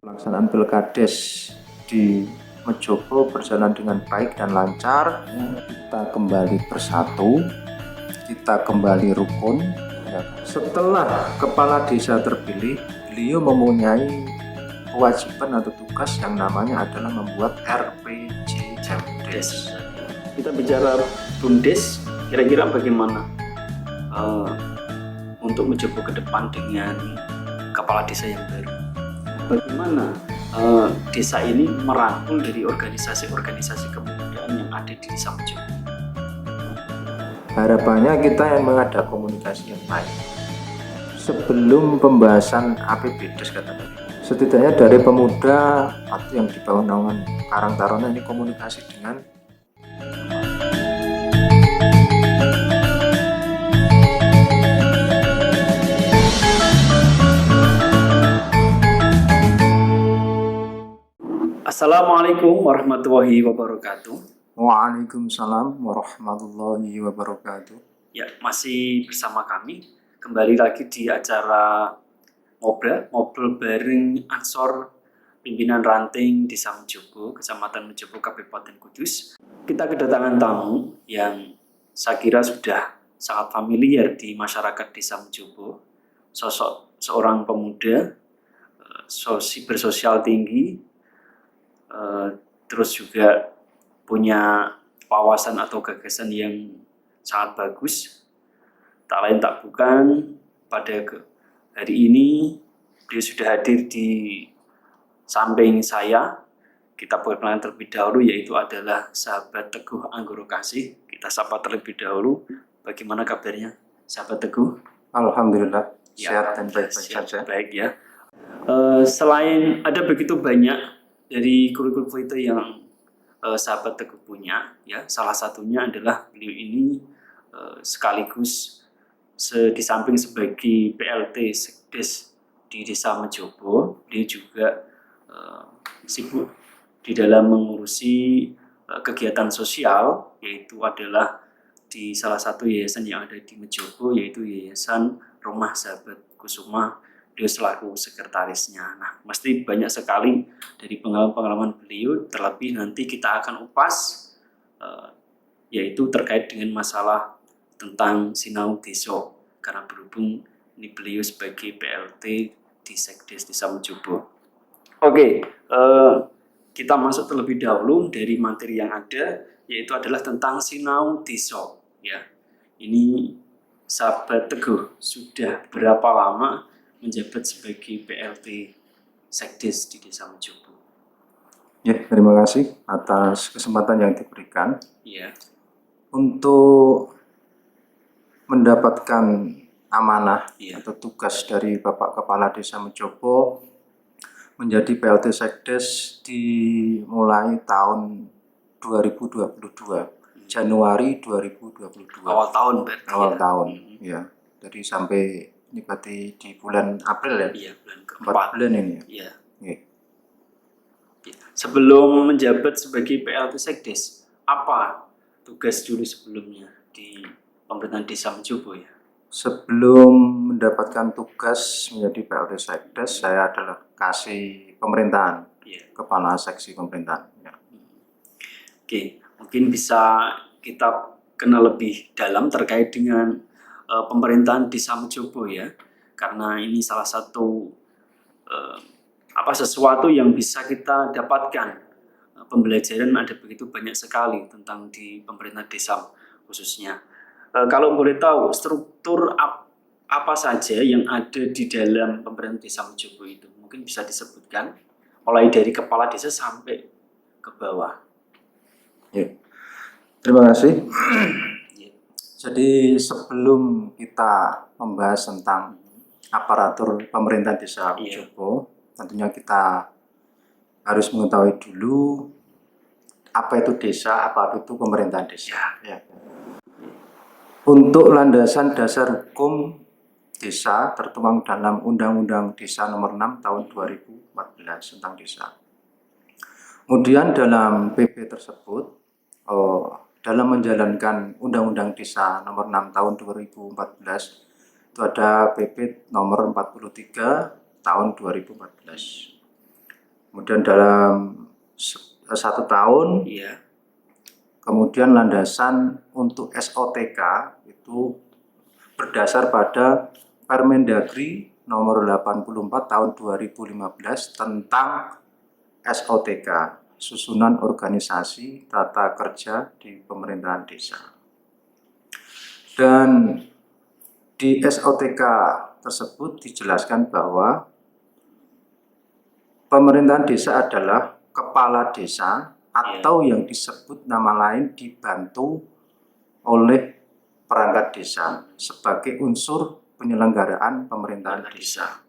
Pelaksanaan Pilkades di Mejobo berjalan dengan baik dan lancar. Kita kembali bersatu, kita kembali rukun. Setelah kepala desa terpilih, beliau mempunyai kewajiban atau tugas yang namanya adalah membuat RPJMDes. Kita bicara BUMDes, kira-kira bagaimana untuk Mejobo ke depan dengan kepala desa yang baru? Bagaimana desa ini merangkul dari organisasi-organisasi kepemudaan yang ada di desa Mejobo? Harapannya kita yang mengada komunikasi yang baik. Sebelum pembahasan APBDes katakan, setidaknya dari pemuda atau yang di bawah naungan Karang Taruna ini komunikasi dengan Assalamualaikum warahmatullahi wabarakatuh. Waalaikumsalam warahmatullahi wabarakatuh. Ya, masih bersama kami kembali lagi di acara ngobrol bareng Ansor Pimpinan Ranting Desa Mejobo, Kecamatan Mejobo, Kabupaten Kudus. Kita kedatangan tamu yang saya kira sudah sangat familiar di masyarakat Desa Mejobo. Sosok seorang pemuda bersosial tinggi, terus juga punya wawasan atau gagasan yang sangat bagus. Tak lain tak bukan, pada hari ini dia sudah hadir di samping saya. Kita perkenalan terlebih dahulu, yaitu adalah sahabat Teguh Anggoro Kasih. Kita sapa terlebih dahulu. Bagaimana kabarnya sahabat Teguh? Alhamdulillah Ya, sehat dan baik-baik saja. Baik ya. Selain ada begitu banyak dari kurikulum itu yang sahabat Teguh punya, ya, salah satunya adalah beliau ini sekaligus di samping sebagai PLT Sekdes di Desa Mejobo, beliau juga sibuk di dalam mengurusi kegiatan sosial, yaitu adalah di salah satu yayasan yang ada di Mejobo, yaitu Yayasan Rumah Sahabat Kusuma. Beliau selaku sekretarisnya. Nah, mesti banyak sekali dari pengalaman-pengalaman beliau, terlebih nanti kita akan upas yaitu terkait dengan masalah tentang sinau deso, karena berhubung ini beliau sebagai PLT di Sekdes Desa Mejobo. Oke, kita masuk terlebih dahulu dari materi yang ada, yaitu adalah tentang sinau deso. Ya, ini sahabat Teguh sudah berapa lama menjabat sebagai PLT Sekdes di Desa Mejobo? Ya, terima kasih atas kesempatan yang diberikan. Ya. Untuk mendapatkan amanah atau tugas dari Bapak Kepala Desa Mejobo menjadi PLT Sekdes dimulai tahun 2022, Januari 2022. Awal tahun berarti. Awal tahun, ya. Jadi sampai ini berarti di bulan April ya? Iya, bulan keempat. 4 bulan ini ya? Iya. Ya. Sebelum menjabat sebagai PLT Sekdes, apa tugas dulu sebelumnya di pemerintahan Desa Mejobo ya? Sebelum mendapatkan tugas menjadi PLT Sekdes, saya adalah kasih pemerintahan, kepala seksi pemerintahan. Ya. Oke, mungkin bisa kita kenal lebih dalam terkait dengan pemerintahan Desa Mejobo ya, karena ini salah satu sesuatu yang bisa kita dapatkan. Pembelajaran ada begitu banyak sekali tentang di pemerintahan desa khususnya. Kalau boleh tahu, struktur apa saja yang ada di dalam pemerintahan Desa Mejobo itu? Mungkin bisa disebutkan, mulai dari kepala desa sampai ke bawah. Ya. Terima kasih. Jadi sebelum kita membahas tentang aparatur pemerintahan Desa Mejobo, tentunya kita harus mengetahui dulu apa itu desa, apa itu pemerintahan desa. Ya. Untuk landasan dasar hukum desa tertuang dalam Undang-Undang Desa Nomor 6 Tahun 2014 tentang desa. Kemudian dalam PP tersebut, dalam menjalankan Undang-Undang Desa Nomor 6 Tahun 2014, itu ada PP Nomor 43 Tahun 2014. Kemudian dalam 1 tahun, Iya. kemudian landasan untuk SOTK itu berdasar pada Permendagri nomor 84 tahun 2015 tentang SOTK, susunan organisasi tata kerja di pemerintahan desa. Dan di SOTK tersebut dijelaskan bahwa pemerintahan desa adalah kepala desa atau yang disebut nama lain dibantu oleh perangkat desa sebagai unsur penyelenggaraan pemerintahan desa.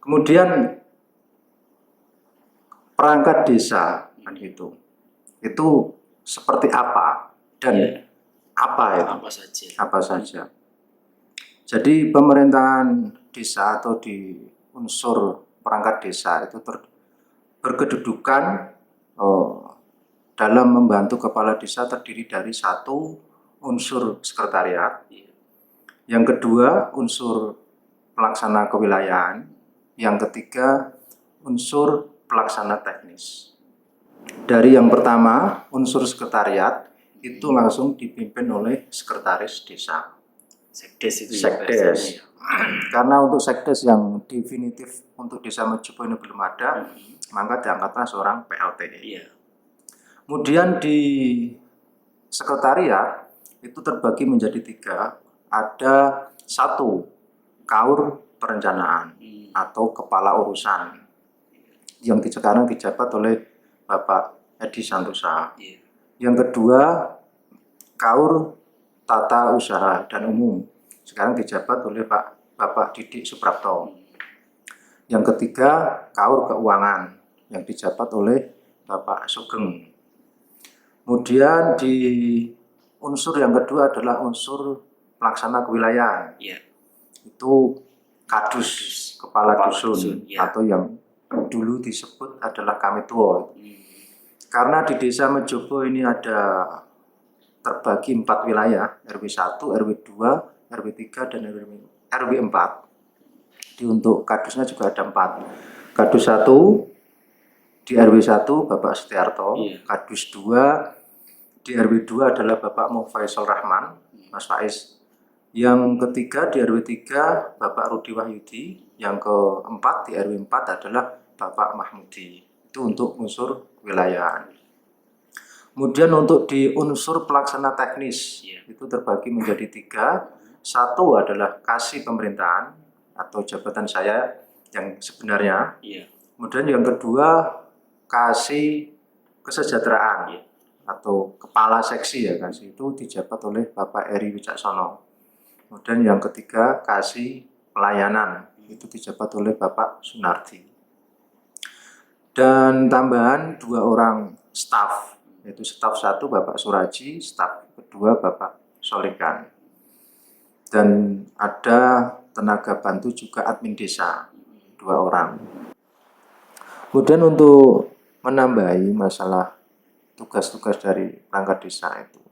Kemudian perangkat desa kan gitu. Itu seperti apa dan apa itu? Apa saja. Jadi pemerintahan desa atau di unsur perangkat desa itu berkedudukan dalam membantu kepala desa terdiri dari 1 unsur sekretariat, yang kedua unsur pelaksana kewilayahan, yang ketiga unsur pelaksana teknis. Dari yang pertama unsur sekretariat itu langsung dipimpin oleh sekretaris desa. Sekdes itu. Sekdes. Karena untuk sekdes yang definitif untuk Desa Mojobo ini belum ada, maka diangkatlah seorang PLT. Iya. Kemudian di sekretariat itu terbagi menjadi 3. Ada 1 kaur perencanaan atau kepala urusan yang sekarang dijabat oleh Bapak Edi Santosa. Yang kedua kaur tata usaha dan umum, sekarang dijabat oleh Bapak Didik Suprapto. Yang ketiga kaur keuangan yang dijabat oleh Bapak Sugeng. Kemudian di unsur yang kedua adalah unsur pelaksana kewilayahan. Itu kadus, kepala dusun, atau yang dulu disebut adalah Kamituo. Karena di Desa Mojobo ini ada terbagi 4 wilayah, RW 1, RW 2, RW 3, dan RW 4. Untuk kadusnya juga ada 4. Kadus 1 di RW 1 Bapak Setiarto, kadus 2 di RW 2 adalah Bapak Mufaisal Rahman, Mas Faiz. Yang ketiga di RW 3 Bapak Rudi Wahyudi, yang keempat di RW 4 adalah Bapak Mahmudi. Itu untuk unsur wilayah. Kemudian untuk di unsur pelaksana teknis itu terbagi menjadi 3. 1 adalah kasih pemerintahan atau jabatan saya yang sebenarnya. Kemudian yang kedua kasih kesejahteraan atau kepala seksi ya, kasih itu dijabat oleh Bapak Eri Wicaksono. Kemudian yang ketiga kasih pelayanan itu dijabat oleh Bapak Sunardi. Dan tambahan 2 orang staf, yaitu staf 1 Bapak Suraji, staf kedua Bapak Solekan. Dan ada tenaga bantu juga admin desa 2 orang. Kemudian untuk menambahi masalah tugas-tugas dari perangkat desa itu,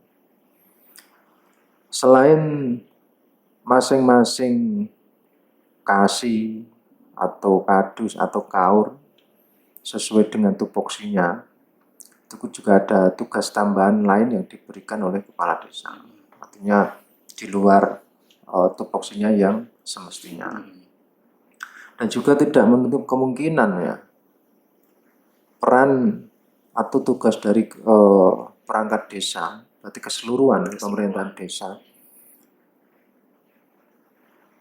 selain masing-masing kasih atau kadus atau kaur sesuai dengan tupoksinya, itu juga ada tugas tambahan lain yang diberikan oleh kepala desa, artinya di luar tupoksinya yang semestinya. Dan juga tidak menutup kemungkinan ya peran atau tugas dari perangkat desa, berarti keseluruhan pemerintahan desa,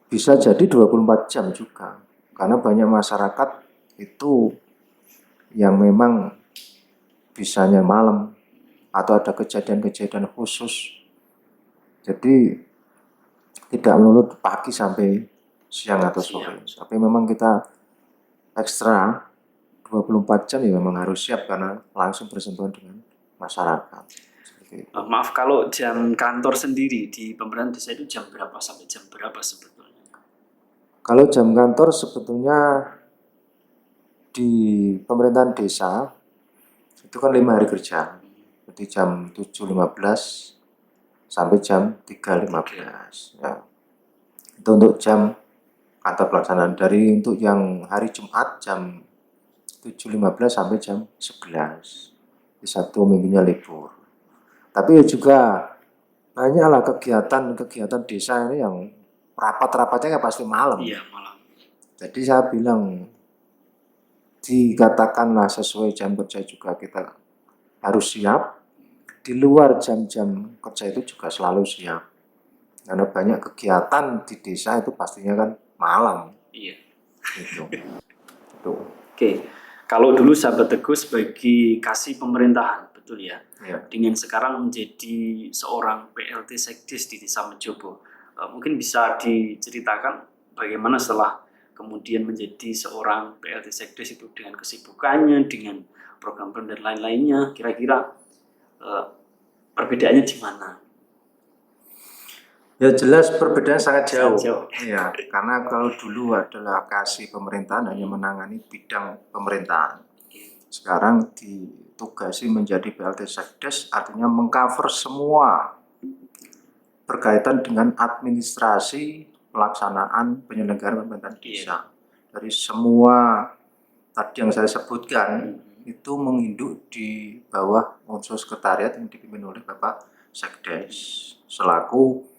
bisa jadi 24 jam juga. Karena banyak masyarakat itu yang memang bisanya malam atau ada kejadian-kejadian khusus. Jadi tidak melulu pagi sampai siang atau sore. Tapi memang kita ekstra 24 jam ya memang harus siap karena langsung bersentuhan dengan masyarakat. Maaf, kalau jam kantor sendiri di pemerintahan desa itu jam berapa sampai jam berapa sebetulnya? Kalau jam kantor sebetulnya di pemerintahan desa itu kan 5 hari kerja. Jadi jam 7.15 sampai jam 3.15 ya. Itu untuk jam kantor pelaksanaan. Dari untuk yang hari Jumat jam 7.15 sampai jam 11. Di Sabtu minggunya libur. Tapi ya juga banyaklah kegiatan desa ini yang rapat-rapatnya pasti malam. Iya, malam. Jadi saya bilang dikatakanlah sesuai jam kerja juga kita harus siap. Di luar jam-jam kerja itu juga selalu siap. Karena banyak kegiatan di desa itu pastinya kan malam. Iya. Gitu. Tuh. Oke, kalau dulu sahabat Teguh sebagai kasih pemerintahan, betul ya? Ya. Dengan sekarang menjadi seorang PLT Sekdes di Desa Mejobo, mungkin bisa diceritakan bagaimana setelah kemudian menjadi seorang PLT Sekdes itu dengan kesibukannya, dengan program dan lain-lainnya, kira-kira perbedaannya di mana? Ya jelas perbedaan sangat jauh. Sangat jauh. Iya, karena kalau dulu adalah kasih pemerintahan hanya menangani bidang pemerintahan. Sekarang ditugasi menjadi PLT Sekdes, artinya mengcover semua berkaitan dengan administrasi pelaksanaan penyelenggaraan pemerintahan desa. Dari semua tadi yang saya sebutkan itu menginduk di bawah unsur sekretariat yang dipimpin oleh Bapak Sekdes selaku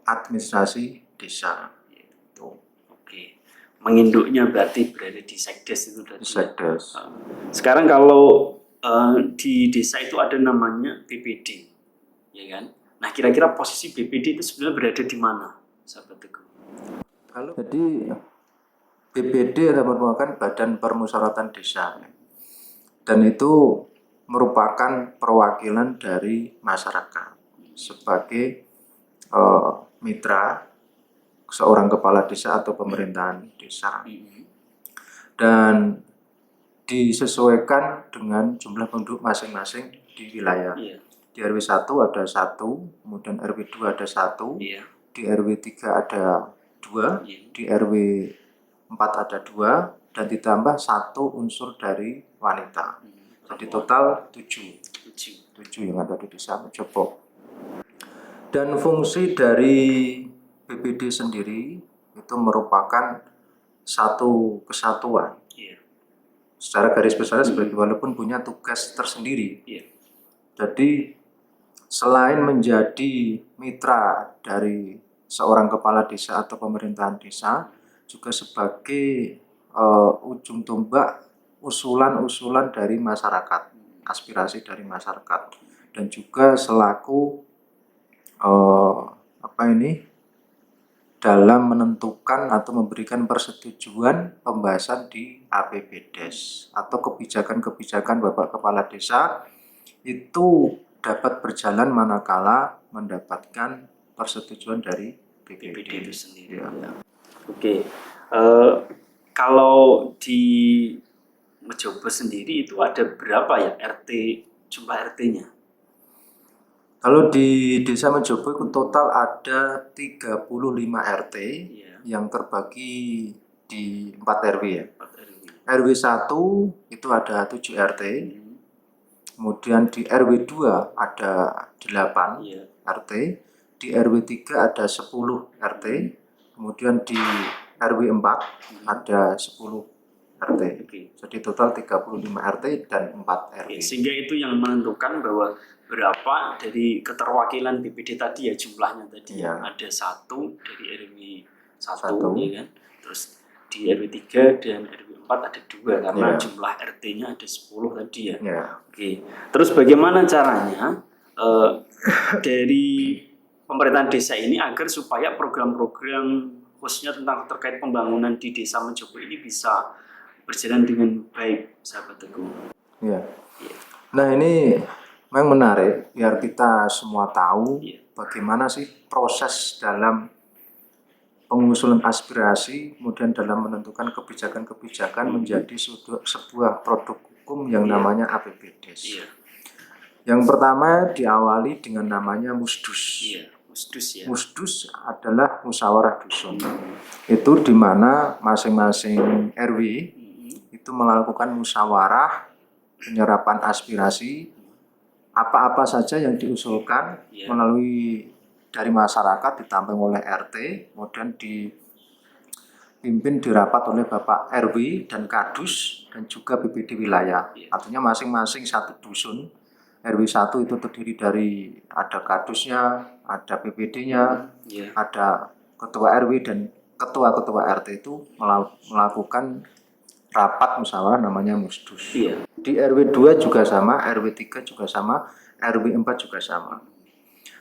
administrasi desa. Itu. Oke, menginduknya berarti berada di Sekdes itu tadi. Sekdes. Sekarang kalau di desa itu ada namanya BPD, ya kan? Nah, kira-kira posisi BPD itu sebenarnya berada di mana, sahabat Teguh? Jadi BPD adalah merupakan Badan Permusyawaratan Desa, dan itu merupakan perwakilan dari masyarakat sebagai mitra seorang kepala desa atau pemerintahan desa, dan disesuaikan dengan jumlah penduduk masing-masing di wilayah. Di RW 1 ada 1, kemudian RW 2 ada 1, di RW 3 ada 2, di RW 4 ada 2, dan ditambah 1 unsur dari wanita. Jadi total 7 yang ada di Desa Mejobo. Dan fungsi dari BPD sendiri itu merupakan satu kesatuan. Secara garis besar sebagai walaupun punya tugas tersendiri. Jadi selain menjadi mitra dari seorang kepala desa atau pemerintahan desa, juga sebagai ujung tombak usulan-usulan dari masyarakat, aspirasi dari masyarakat, dan juga selaku dalam menentukan atau memberikan persetujuan pembahasan di APBDes atau kebijakan-kebijakan Bapak Kepala Desa itu dapat berjalan manakala mendapatkan persetujuan dari BPD itu sendiri. Ya. Oke, kalau di Mejobo sendiri itu ada berapa ya RT, jumlah RT-nya? Kalau di Desa Mejobo itu total ada 35 RT yang terbagi di 4 RW ya. 4 RW. RW 1 itu ada 7 RT. Kemudian di RW 2 ada 8 RT. Di RW 3 ada 10 RT. Kemudian di RW 4 ada 10 RT. Jadi total 35 RT dan 4 RW. Sehingga itu yang menentukan bahwa berapa dari keterwakilan BPD tadi ya jumlahnya tadi ada 1 dari RW 1 ya kan, terus di RW 3 dan RW 4 ada 2 karena jumlah RT-nya ada 10 tadi ya. Oke. Terus bagaimana caranya dari pemerintahan desa ini agar supaya program-program khususnya tentang terkait pembangunan di Desa Mejobo ini bisa berjalan dengan baik, sahabat Teguh? Nah ini memang menarik biar kita semua tahu bagaimana sih proses dalam pengusulan aspirasi, kemudian dalam menentukan kebijakan-kebijakan menjadi sebuah produk hukum yang namanya APBDes. Yang pertama diawali dengan namanya Musdus. Musdus adalah musyawarah dusun. Itu di mana masing-masing RW itu melakukan musyawarah penyerapan aspirasi apa-apa saja yang diusulkan melalui dari masyarakat ditampung oleh RT, kemudian dipimpin di rapat oleh Bapak RW dan Kadus dan juga BPD wilayah. Artinya masing-masing satu dusun. RW 1 itu terdiri dari ada kadusnya, ada BPD-nya, ada ketua RW dan ketua-ketua RT itu melakukan rapat musyawarah namanya musdus. Di RW 2 juga sama, RW 3 juga sama, RW 4 juga sama.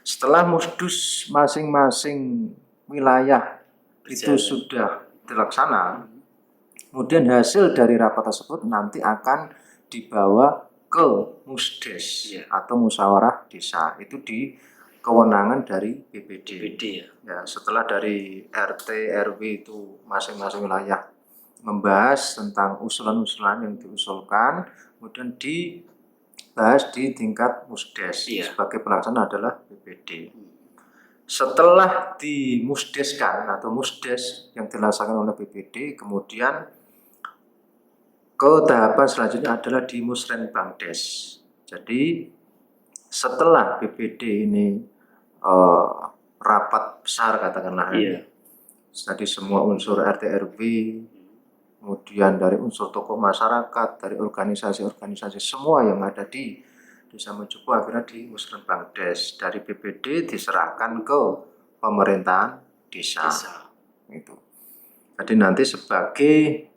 Setelah musdus masing-masing wilayah itu sudah dilaksana, kemudian hasil dari rapat tersebut nanti akan dibawa ke musdes atau musyawarah desa. Itu di kewenangan dari BPD. Ya, setelah dari RT RW itu masing-masing wilayah membahas tentang usulan-usulan yang diusulkan, kemudian dibahas di tingkat musdes. Sebagai pelaksana adalah BPD. Setelah dimusdeskan atau musdes yang dilaksanakan oleh BPD, kemudian ke tahapan selanjutnya adalah di musrenbangdes. Jadi setelah BPD ini rapat besar katakanlah, tadi semua unsur RT RW, kemudian dari unsur tokoh masyarakat, dari organisasi-organisasi semua yang ada di Desa Mojopo akhirnya di musrenbangdes. Dari BPD diserahkan ke pemerintahan desa. Itu. Jadi nanti sebagai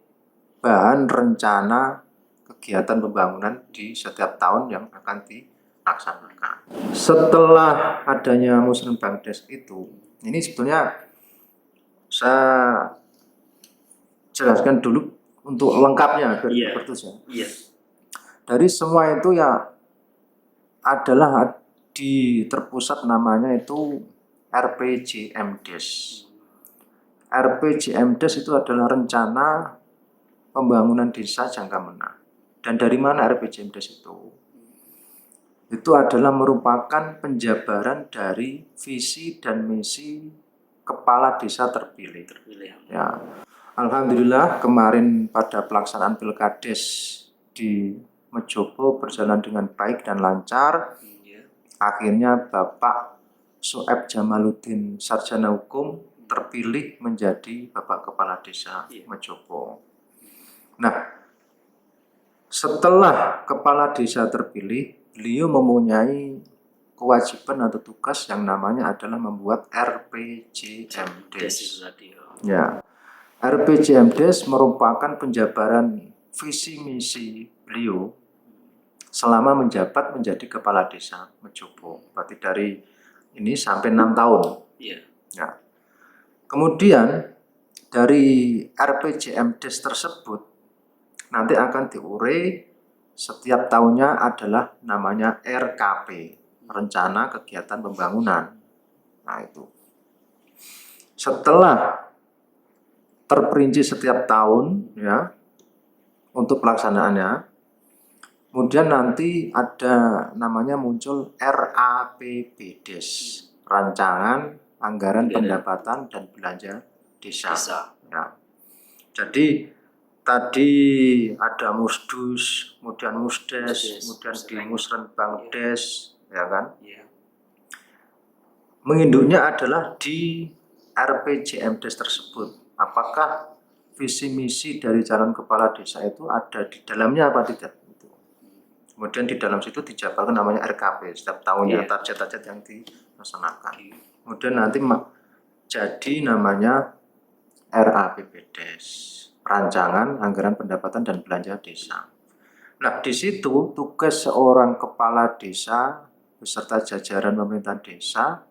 bahan rencana kegiatan pembangunan di setiap tahun yang akan dilaksanakan. Setelah adanya musrenbangdes itu, ini sebetulnya saya jelaskan dulu untuk lengkapnya biar terputus ya. Dari semua itu ya adalah terpusat namanya itu RPJMdes. RPJMdes itu adalah rencana pembangunan desa jangka menengah. Dan dari mana RPJMdes itu? Itu adalah merupakan penjabaran dari visi dan misi kepala desa terpilih. Ya. Alhamdulillah kemarin pada pelaksanaan Pilkades di Mojopo berjalan dengan baik dan lancar. Akhirnya Bapak Soeb Jamaluddin Sarjana Hukum terpilih menjadi Bapak Kepala Desa Mojopo. Nah, setelah Kepala Desa terpilih, beliau mempunyai kewajiban atau tugas yang namanya adalah membuat RPJMdes. Ya, RPJMdes merupakan penjabaran visi misi beliau selama menjabat menjadi Kepala Desa Mojopo. Berarti dari ini sampai 6 tahun. Ya. Kemudian dari RPJMdes tersebut nanti akan diurai setiap tahunnya adalah namanya RKP, Rencana Kegiatan Pembangunan. Nah itu. Setelah terperinci setiap tahun ya untuk pelaksanaannya, kemudian nanti ada namanya muncul RAPBdes, Rancangan Anggaran Pendapatan dan Belanja Desa. Ya. Jadi tadi ada musdus, kemudian musdes, kemudian di musrenbangdes, ya kan? Menginduknya adalah di RPJMdes tersebut. Apakah visi misi dari calon kepala desa itu ada di dalamnya apa tidak? Kemudian di dalam situ dijabarkan namanya RKP setiap tahunnya, target-target yang dilaksanakan. Kemudian nanti jadi namanya RAPBdes, Rancangan Anggaran Pendapatan dan Belanja Desa. Nah, di situ tugas seorang kepala desa beserta jajaran pemerintahan desa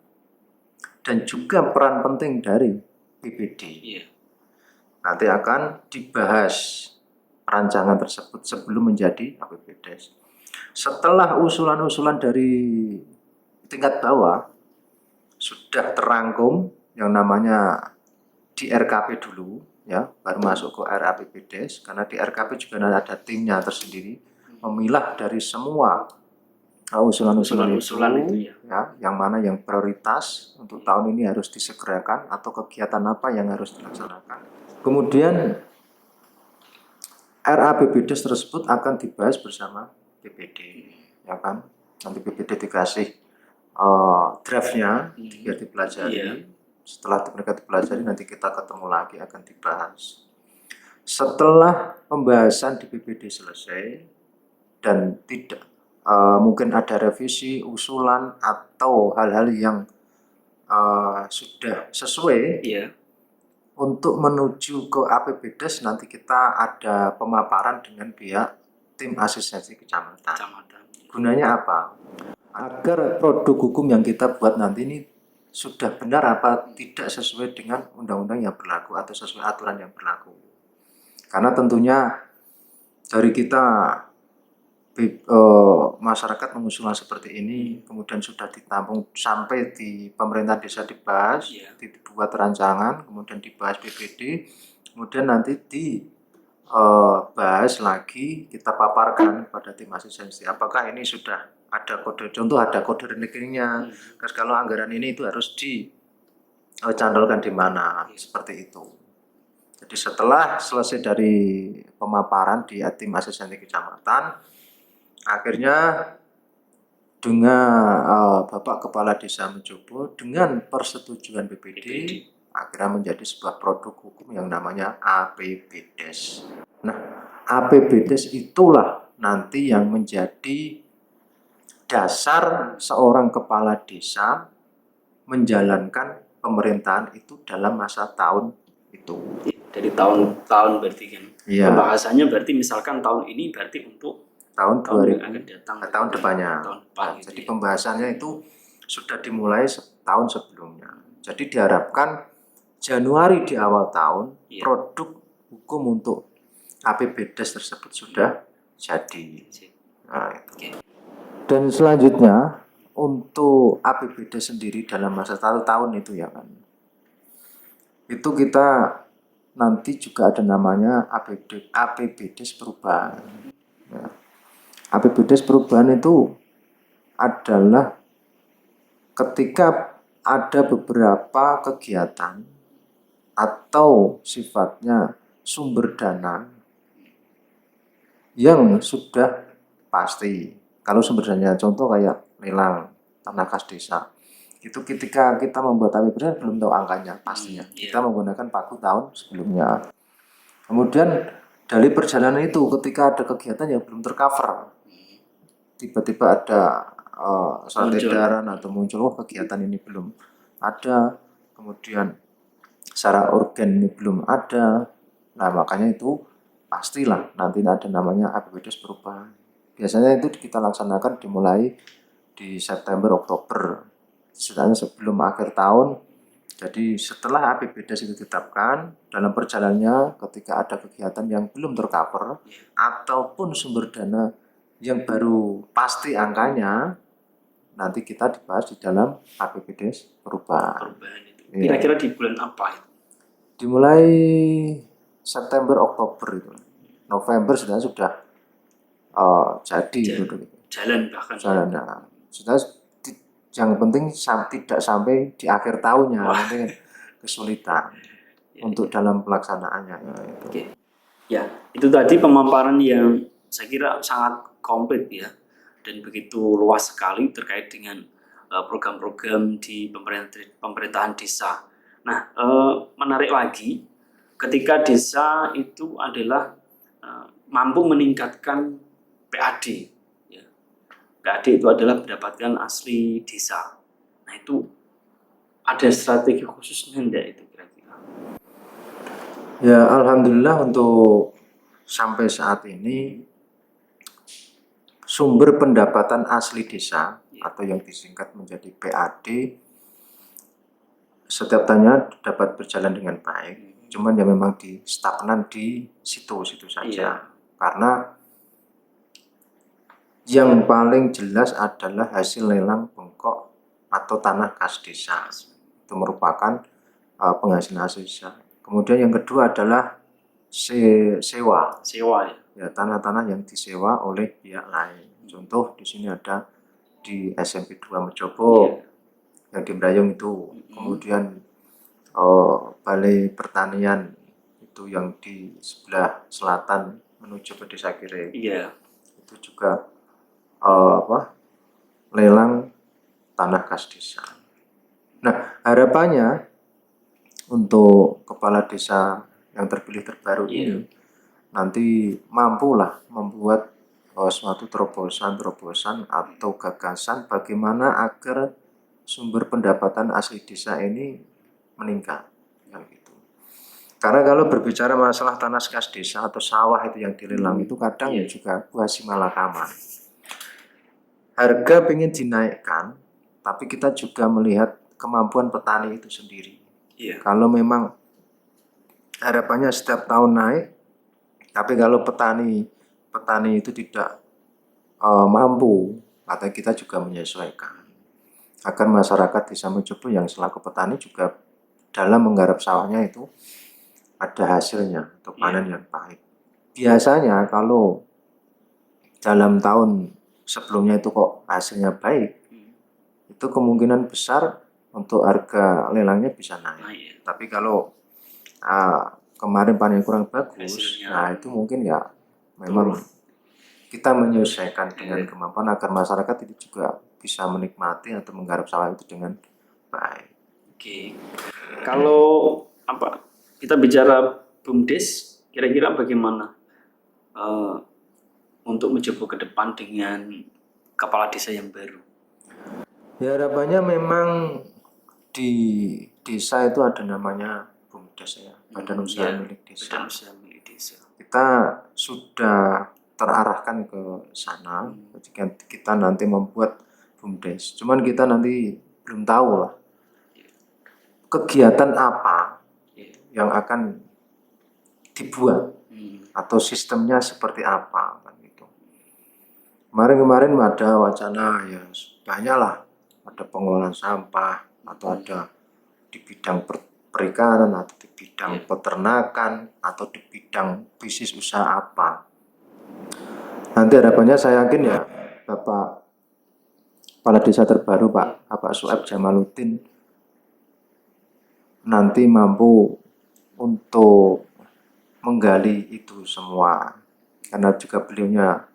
dan juga peran penting dari BPD. Nanti akan dibahas rancangan tersebut sebelum menjadi RAPBdes. Setelah usulan-usulan dari tingkat bawah sudah terangkum yang namanya di RKP dulu, ya, baru masuk ke RAPBdes, karena di RKP juga ada timnya tersendiri, memilah dari semua usulan-usulan itu, ya, yang mana yang prioritas untuk tahun ini harus disegerakan atau kegiatan apa yang harus dilaksanakan. Kemudian RAPBdes tersebut akan dibahas bersama BPD, ya kan? Nanti BPD dikasih draftnya, biar dipelajari. Setelah mereka dipelajari nanti kita ketemu lagi akan dibahas. Setelah pembahasan di PPD selesai dan tidak mungkin ada revisi, usulan atau hal-hal yang sudah sesuai, Iya. untuk menuju ke APBDes nanti kita ada pemaparan dengan pihak tim asistensi kecamatan. Gunanya apa? Agar produk hukum yang kita buat nanti ini sudah benar apa tidak sesuai dengan undang-undang yang berlaku atau sesuai aturan yang berlaku. Karena tentunya dari kita masyarakat mengusulkan seperti ini, kemudian sudah ditampung sampai di pemerintah desa dibahas, dibuat rancangan, kemudian dibahas PPD, kemudian nanti dibahas lagi, kita paparkan pada tim asistensi. Apakah ini sudah ada kode, contoh ada kode rekeningnya, terus kalau anggaran ini itu harus dicantolkan di mana, seperti itu. Jadi setelah selesai dari pemaparan di tim asistensi kecamatan, akhirnya dengan Bapak Kepala Desa Mejobo dengan persetujuan PPD akhirnya menjadi sebuah produk hukum yang namanya APBDes. Nah, APBDes itulah nanti yang menjadi dasar seorang kepala desa menjalankan pemerintahan itu dalam masa tahun itu. Dari tahun berarti kan. Iya. Pembahasannya berarti misalkan tahun ini berarti untuk tahun yang akan datang, tahun depannya. Tahun depan, gitu jadi ya. pembahasannya itu sudah dimulai setahun sebelumnya. Jadi diharapkan Januari di awal tahun produk hukum untuk APBDes tersebut sudah jadi. Nah, itu. Dan selanjutnya untuk APBDes sendiri dalam masa 1 tahun itu ya kan. Itu kita nanti juga ada namanya APBDes perubahan. Ya. APBDes perubahan itu adalah ketika ada beberapa kegiatan atau sifatnya sumber dana yang sudah pasti. Kalau sumber dananya contoh kayak lelang tanah kas desa, itu ketika kita membuat APBDes belum tahu angkanya pastinya. Kita menggunakan pagu tahun sebelumnya. Kemudian dari perjalanan itu ketika ada kegiatan yang belum tercover, tiba-tiba ada surat edaran atau muncul kegiatan ini belum ada, kemudian secara organ ini belum ada. Nah makanya itu pastilah nanti ada namanya APBDes perubahan. Biasanya itu kita laksanakan dimulai di September Oktober, istilahnya sebelum akhir tahun. Jadi setelah APBDes itu ditetapkan, dalam perjalanannya ketika ada kegiatan yang belum tercover ataupun sumber dana yang baru pasti angkanya, nanti kita dibahas di dalam APBDes perubahan. Itu. Kira-kira di bulan apa itu? Dimulai September Oktober itu. November sudah jadi gitu. Jalan bahkan. Jalan. Nah, sudah yang penting tidak sampai di akhir tahunnya, nanti kesulitan untuk dalam pelaksanaannya. Oke. Ya, itu tadi pemaparan yang saya kira sangat komplit ya, dan begitu luas sekali terkait dengan program-program di pemerintahan desa. Nah, menarik lagi ketika desa itu adalah mampu meningkatkan PAD. Ya. PAD itu adalah pendapatan asli desa. Nah, itu ada strategi khususnya enggak itu kira-kira? Ya, alhamdulillah untuk sampai saat ini sumber pendapatan asli desa atau yang disingkat menjadi PAD setiap tahunnya dapat berjalan dengan baik. Cuman ya memang di stagnan di situ-situ saja. Karena yang paling jelas adalah hasil lelang bengkok atau tanah kas desa. Itu merupakan penghasilan asli desa. Kemudian yang kedua adalah sewa ya, tanah-tanah yang disewa oleh pihak lain. Contoh di sini ada di SMP 2 Mejobo yang di Mrayung itu. Kemudian Balai Pertanian itu yang di sebelah selatan menuju ke Desa Kire. Itu juga lelang tanah kas desa. Nah, harapannya untuk kepala desa yang terpilih terbaru Iya. ini nanti mampulah membuat suatu terobosan atau gagasan bagaimana agar sumber pendapatan asli desa ini meningkat, yang gitu. Karena kalau berbicara masalah tanah kas desa atau sawah itu yang dilelang itu kadang ya juga buah si malakama. Harga pengen dinaikkan, tapi kita juga melihat kemampuan petani itu sendiri. Iya. Kalau memang harapannya setiap tahun naik, tapi kalau petani itu tidak mampu, maka kita juga menyesuaikan agar masyarakat desa Mojobo yang selaku petani juga dalam menggarap sawahnya itu ada hasilnya atau panen yang baik. Biasanya kalau dalam tahun sebelumnya itu kok hasilnya baik, itu kemungkinan besar untuk harga lelangnya bisa naik. Tapi kalau kemarin panen kurang bagus, nah itu mungkin ya memang kita menyesuaikan dengan kemampuan agar masyarakat itu juga bisa menikmati atau menggarap sawah itu dengan baik. Oke. Kalau kita bicara BUMDes, kira-kira bagaimana untuk Mojobo ke depan dengan kepala desa yang baru? Ya harapannya memang di desa itu ada namanya BUMDes ya, Badan Usaha Milik Desa. Badan Usaha Milik Desa. Kita sudah terarahkan ke sana ketika kita nanti membuat BUMDes. Cuman kita nanti belum tahu lah kegiatan apa yang akan dibuat atau sistemnya seperti apa kan gitu. Kemarin ada wacana ya banyak lah, ada pengelolaan sampah atau ada di bidang perikanan atau di bidang peternakan atau di bidang bisnis usaha apa. Nanti harapannya saya yakin ya Bapak Kepala Desa terbaru Pak Sueb Jamaluddin nanti mampu untuk menggali itu semua, karena juga beliaunya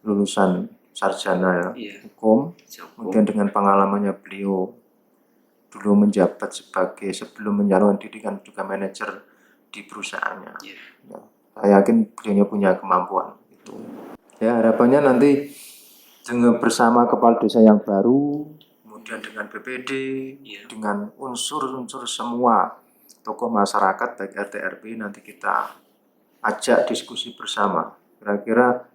lulusan sarjana hukum, kemudian dengan pengalamannya beliau dulu menjabat sebagai sebelum menjalani pendidikan juga manajer di perusahaannya. Ya, saya yakin beliaunya punya kemampuan itu. Ya harapannya nanti dengan bersama kepala desa yang baru, kemudian dengan BPD, dengan unsur-unsur semua tokoh masyarakat baik RT RW, nanti kita ajak diskusi bersama. Kira-kira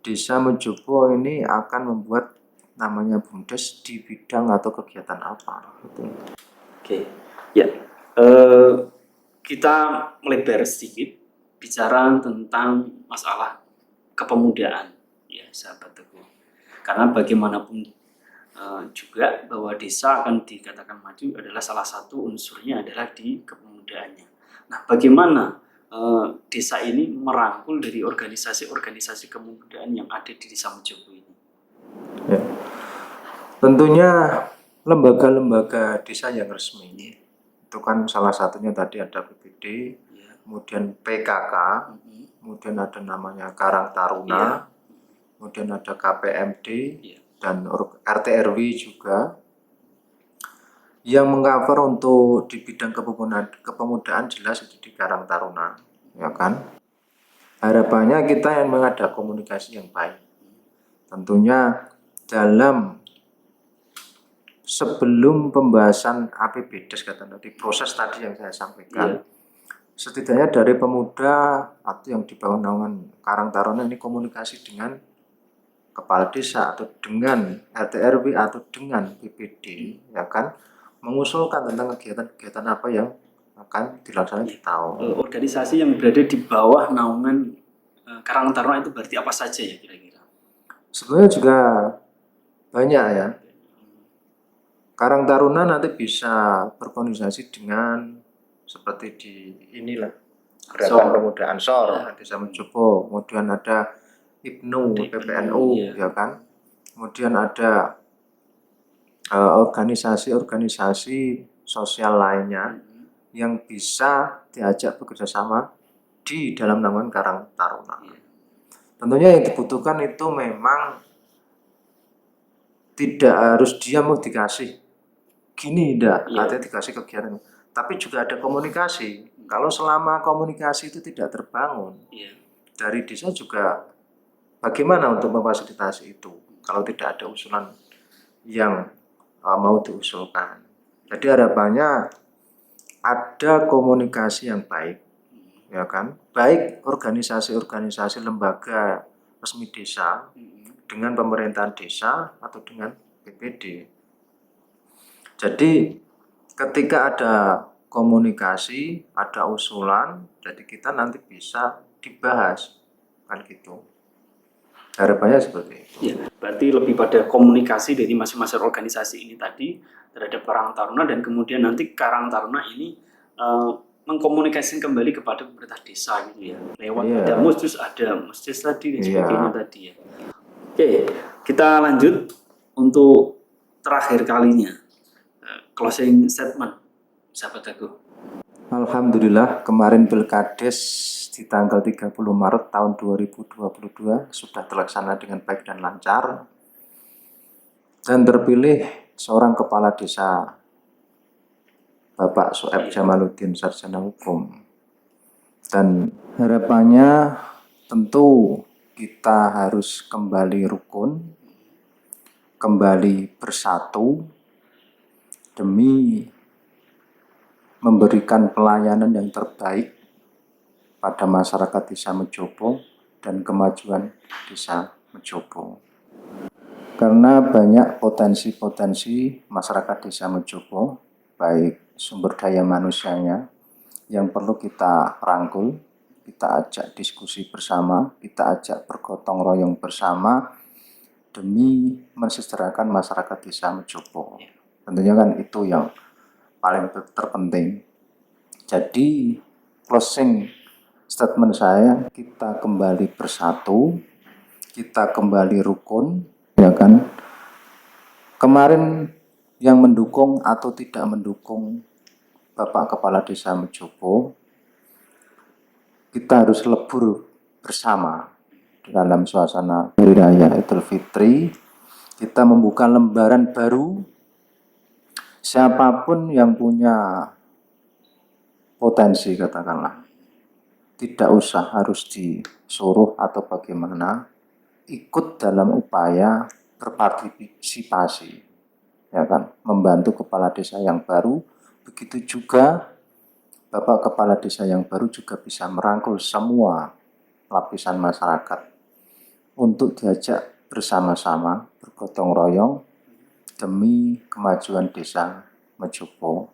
desa Mojobo ini akan membuat namanya BUMDes di bidang atau kegiatan apa? Gitu. Oke, ya. Kita melebar sedikit bicara tentang masalah kepemudaan, ya sahabat Teguh. Karena bagaimanapun juga bahwa desa akan dikatakan maju adalah salah satu unsurnya adalah di kepemudaannya. Nah, bagaimana desa ini merangkul dari organisasi-organisasi kepemudaan yang ada di desa Mojobo ini? Ya. Tentunya lembaga-lembaga desa yang resmi itu kan salah satunya tadi ada BPD, kemudian PKK, kemudian ada namanya Karang Taruna, kemudian ada KPMD, dan RT RW juga yang mengcover untuk di bidang kepemudaan jelas itu di Karang Taruna, ya kan. Harapannya kita yang mengada komunikasi yang baik. Tentunya dalam sebelum pembahasan APBDes kata tadi, proses tadi yang saya sampaikan, setidaknya dari pemuda atau yang di bawah naungan Karang Taruna ini komunikasi dengan kepala desa atau dengan RT RW atau dengan BPD, ya kan, mengusulkan tentang kegiatan-kegiatan apa yang akan dilaksanakan di tahun. Organisasi yang berada di bawah naungan Karang Taruna itu berarti apa saja ya kira-kira? Sebenarnya juga banyak ya. Karang Taruna nanti bisa berkoordinasi dengan seperti di inilah Gerakan Pemuda Ansor, Desa Mojobo, kemudian ada IPNU, PPNU, ya kan. Kemudian ada organisasi-organisasi sosial lainnya yang bisa diajak bekerja sama di dalam naungan Karang Taruna. Tentunya yang dibutuhkan itu memang tidak harus dia mau dikasih gini, artinya dikasih kegiatan, tapi juga ada komunikasi. Kalau selama komunikasi itu tidak terbangun, Iya. dari desa juga bagaimana untuk memfasilitasi itu kalau tidak ada usulan yang mau diusulkan. Jadi harapannya ada komunikasi yang baik, ya kan? Baik organisasi-organisasi lembaga resmi desa dengan pemerintahan desa atau dengan BPD. Jadi ketika ada komunikasi, ada usulan, jadi kita nanti bisa dibahas, kan gitu. Harapannya seperti itu. Ya, berarti lebih pada komunikasi dari masing-masing organisasi ini tadi terhadap Karang Taruna, dan kemudian nanti Karang Taruna ini mengkomunikasikan kembali kepada pemerintah desa gitu ya. Lewat ada musjus, ada masjid tadi dan sebagainya tadi ya. Oke, kita lanjut untuk terakhir kalinya. Closing statement, sahabat Teguh. Alhamdulillah kemarin Pilkades di tanggal 30 Maret tahun 2022 sudah terlaksana dengan baik dan lancar, dan terpilih seorang kepala desa, Bapak Soeb Jamaluddin, sarjana hukum. Dan harapannya tentu kita harus kembali rukun, kembali bersatu demi memberikan pelayanan yang terbaik pada masyarakat Desa Mejobo dan kemajuan Desa Mejobo. Karena banyak potensi-potensi masyarakat Desa Mejobo, baik sumber daya manusianya yang perlu kita rangkul, kita ajak diskusi bersama, kita ajak bergotong royong bersama demi mensejahterakan masyarakat Desa Mejobo. Tentunya kan itu yang paling terpenting. Jadi closing statement saya, kita kembali bersatu, kita kembali rukun, ya kan. Kemarin yang mendukung atau tidak mendukung Bapak Kepala Desa Mejobo, kita harus lebur bersama dalam suasana Hari Raya Idul Fitri. Kita membuka lembaran baru. Siapapun yang punya potensi, katakanlah, tidak usah harus disuruh atau bagaimana, ikut dalam upaya berpartisipasi, ya kan, membantu kepala desa yang baru. Begitu juga Bapak Kepala Desa yang baru juga bisa merangkul semua lapisan masyarakat untuk diajak bersama-sama bergotong royong demi kemajuan Desa Mejobo.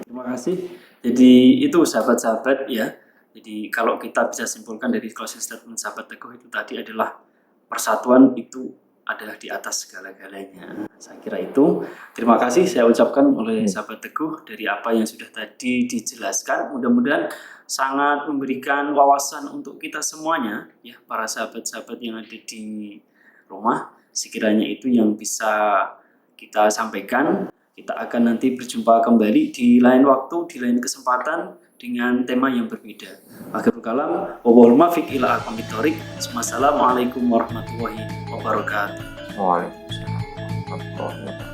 Terima kasih. Jadi itu sahabat-sahabat ya. Jadi kalau kita bisa simpulkan dari closing statement sahabat Teguh itu tadi adalah persatuan itu adalah di atas segala-galanya. Saya kira itu. Terima kasih saya ucapkan oleh sahabat Teguh dari apa yang sudah tadi dijelaskan. Mudah-mudahan sangat memberikan wawasan untuk kita semuanya ya, para sahabat-sahabat yang ada di rumah. Sekiranya itu yang bisa kita sampaikan. Kita akan nanti berjumpa kembali di lain waktu, di lain kesempatan dengan tema yang berbeda. Akhirul kalam, wallahul muwaffiq ila aqwamit thoriq. Wassalamualaikum warahmatullahi wabarakatuh. Waalaikumsalam warahmatullahi wabarakatuh.